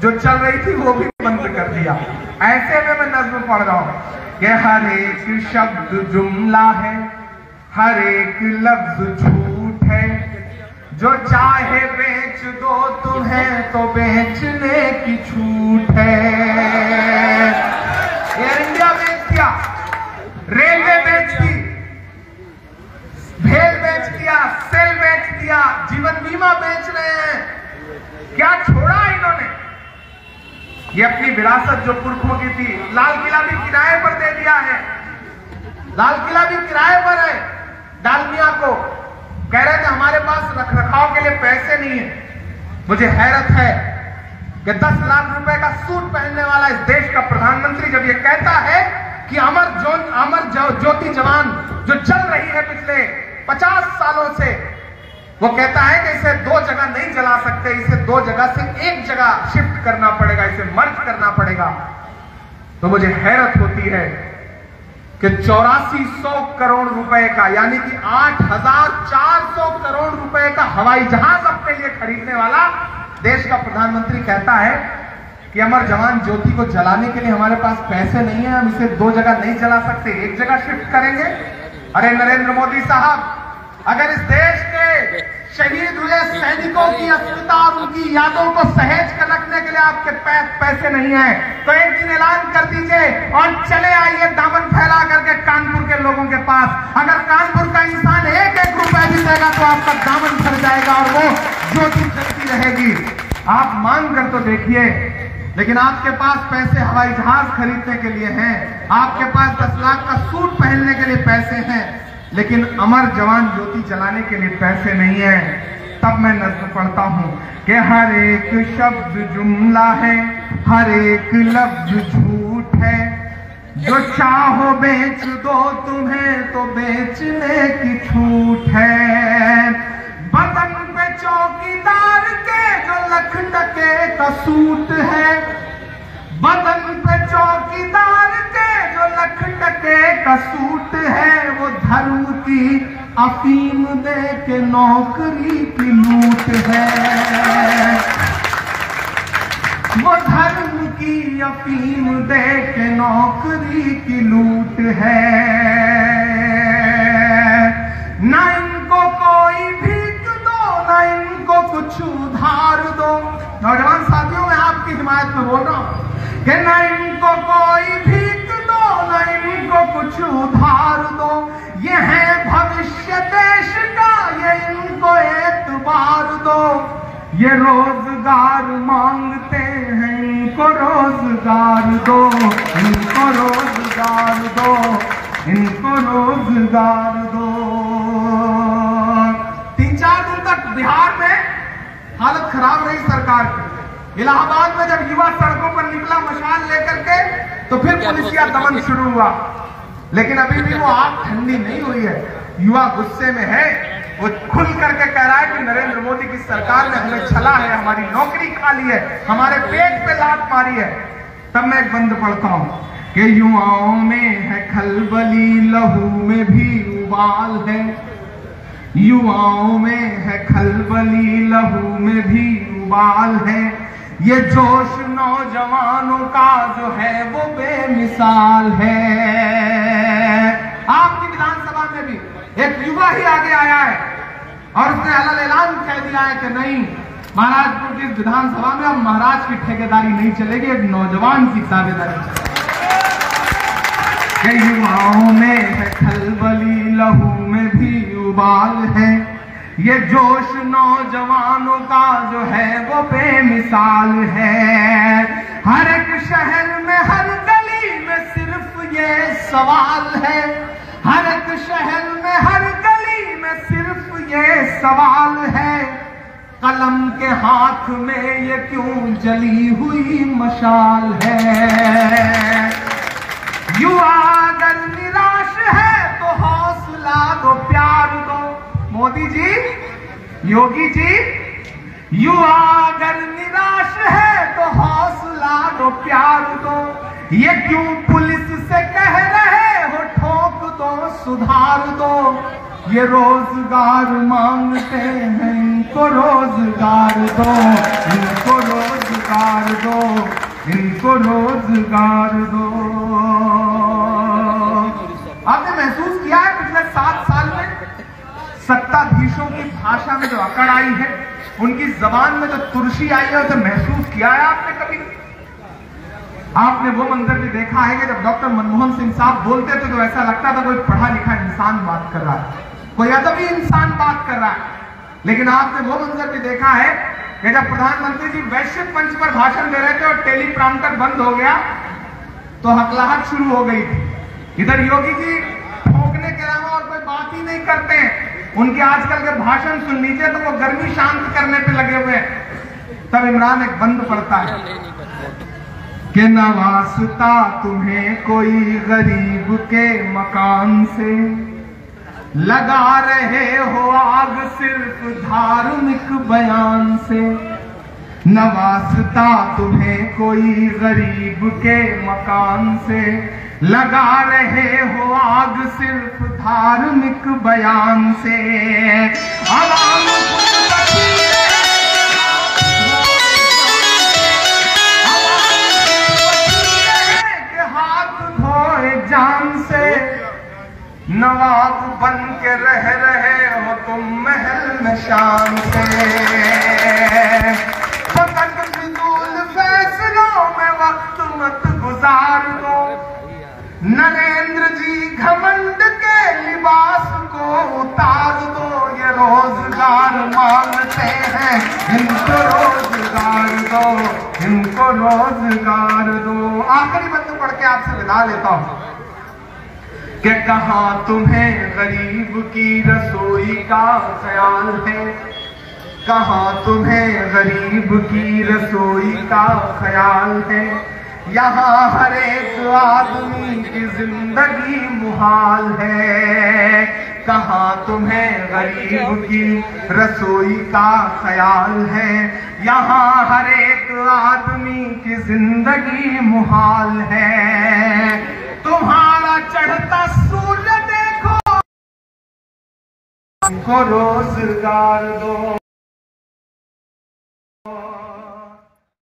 जो चल रही थी वो भी बंद कर दिया। ऐसे में मैं नज्म पढ़ रहा हूं कि हर एक शब्द जुमला है, हर एक लफ्ज झूठ है, जो चाहे बेच दो तुम्हें तो बेचने की छूट है। एयर इंडिया बेच दिया, रेलवे बेच दी, भेल बेच दिया, सेल बेच दिया, जीवन बीमा बेच रहे हैं। क्या छोड़ा इन्होंने? ये अपनी विरासत जो पुरखों की थी, लाल किला भी किराए पर दे दिया है, लाल किला भी किराए पर है। डालमिया को कह रहे थे हमारे पास रखरखाव के लिए पैसे नहीं है। मुझे हैरत है कि 10 लाख रुपए का सूट पहनने वाला इस देश का प्रधानमंत्री जब ये कहता है कि अमर ज्योति जवान जो चल रही है पिछले 50 सालों से, वो कहता है कि इसे 2 जगह नहीं जला सकते, इसे 2 जगह से 1 जगह शिफ्ट करना पड़ेगा, इसे मर्ज करना पड़ेगा। तो मुझे हैरत होती है कि 8400 करोड़ रुपए का, यानी कि 8400 करोड़ रुपए का हवाई जहाज अपने लिए खरीदने वाला देश का प्रधानमंत्री कहता है कि अमर जवान ज्योति को जलाने के लिए हमारे पास पैसे नहीं है, हम इसे 2 जगह नहीं जला सकते, 1 जगह शिफ्ट करेंगे। अरे नरेंद्र मोदी साहब, अगर इस देश के शहीद हुए सैनिकों की अस्मिता और उनकी यादों को सहेज कर रखने के लिए आपके पैसे नहीं है, तो एक दिन ऐलान कर दीजिए और चले आइए दामन फैला करके कानपुर के लोगों के पास। अगर कानपुर का इंसान 1-1 रुपए भी देगा तो आपका दामन फैल जाएगा और वो ज्योति जलती रहेगी। आप मांग कर तो देखिए, लेकिन आपके पास पैसे हवाई जहाज खरीदने के लिए हैं, आपके पास 10 लाख का सूट पहनने के लिए पैसे हैं, लेकिन अमर जवान ज्योति जलाने के लिए पैसे नहीं है। तब मैं नज्म पढ़ता हूं कि हर एक शब्द जुमला है, हर एक लफ्ज झूठ है, जो चाहो बेच दो तुम्हें तो बेचने की छूट है। बदन पे चौकीदार के जो लख टके का सूट है, बदन पे चौकीदार के जो लख टके का सूट है, वो धर्म की अफीम दे के नौकरी की लूट है, वो धर्म की अफीम दे के नौकरी की लूट है। ना इनको कोई भीख दो, ना इनको कुछ उधार दो। नौजवान साथियों, मैं आपकी हिमायत में बोल रहा हूं कि ना इनको कोई भीख दो, ना इनको कुछ उधार दो, ये है भविष्य देश का, ये इनको एतबार दो। ये रोजगार मांगते हैं, इनको रोजगार दो, इनको रोजगार दो, इनको रोजगार दो। 3-4 दिन तक बिहार में हालत खराब रही सरकार की। इलाहाबाद में जब युवा सड़कों पर निकला मशाल लेकर के, तो फिर पुलिसिया दमन शुरू हुआ, लेकिन अभी भी वो आग ठंडी नहीं हुई है। युवा गुस्से में है, वो खुल करके कह रहा है कि नरेंद्र मोदी की सरकार ने हमें छला है, हमारी नौकरी खा ली है, हमारे पेट पे लात मारी है। तब मैं एक बंद पढ़ता हूं कि युवाओं में है खलबली, लहू में भी उबाल है, युवाओं में है खलबली, लहू में भी उबाल है, ये जोश नौजवानों का जो है वो बेमिसाल है। आपकी विधानसभा में भी एक युवा ही आगे आया है और उसने अलग ऐलान कह दिया है कि नहीं, महाराजपुर की विधानसभा में अब महाराज की ठेकेदारी नहीं चलेगी, एक नौजवान की दावेदारी चलेगी। युवाओं में है खलबली, लहू में भी उबाल है, ये जोश नौजवानों का जो है वो बेमिसाल है। हर एक शहर में, हर गली में सिर्फ ये सवाल है, हर एक शहर में, हर गली में सिर्फ ये सवाल है, कलम के हाथ में ये क्यों जली हुई मशाल है। युवा अगर निराश है तो हौसला दो, प्यार दो। मोदी जी, योगी जी, युवा अगर निराश है तो हौसला दो, प्यार दो। ये क्यों पुलिस से कह रहे हो ठोक दो, सुधार दो। ये रोजगार मांगते हैं, इनको रोजगार दो, इनको रोजगार दो, इनको रोजगार दो। आपने महसूस किया है पिछले 7 साल में सत्ताधीशों की भाषा में जो अकड़ आई है, उनकी जबान में जो तुर्शी आई है, उसे महसूस किया है आपने कभी? आपने वो मंजर भी देखा है कि जब डॉक्टर मनमोहन सिंह साहब बोलते थे तो ऐसा लगता था कोई पढ़ा लिखा इंसान बात कर रहा है, कोई अदबी इंसान बात कर रहा है। लेकिन आपने वो मंजर भी देखा है कि जब प्रधानमंत्री जी वैश्विक मंच पर भाषण दे रहे थे और टेलीप्रॉम्प्टर बंद हो गया तो हकलाहट शुरू हो गई थी। इधर योगी जी ठोकने के अलावा और कोई बात ही नहीं करते हैं। उनके आजकल के भाषण सुन लीजिए तो वो गर्मी शांत करने पे लगे हुए हैं। तब इमरान एक बंद पड़ता है कि न वास्ता तुम्हें कोई गरीब के मकान से, लगा रहे हो आग सिर्फ धार्मिक बयान से। न वास्ता तुम्हें कोई गरीब के मकान से, लगा रहे हो आग सिर्फ धार्मिक बयान से। आवाम हाथ धोए जान से, नवाब बन के रह रहे हो तुम महल में शान से। फकत फिजूल फैसलों में वक्त मत गुजार दो, नरेंद्र जी घमंड के लिबास को उतार दो। ये रोजगार मांगते हैं, इनको रोजगार दो, इनको रोजगार दो। आखिरी बंद पढ़ के आपसे विदा लेता हूं कि कहां तुम्हें गरीब की रसोई का ख्याल है, कहां तुम्हें गरीब की रसोई का ख्याल है। यहाँ हर एक आदमी की जिंदगी मुहाल है, कहां तुम्हें गरीब की रसोई का ख्याल है। यहाँ हर एक आदमी की जिंदगी मुहाल है। तुम्हारा चढ़ता सूरज देखो, इनको रोजगार दो।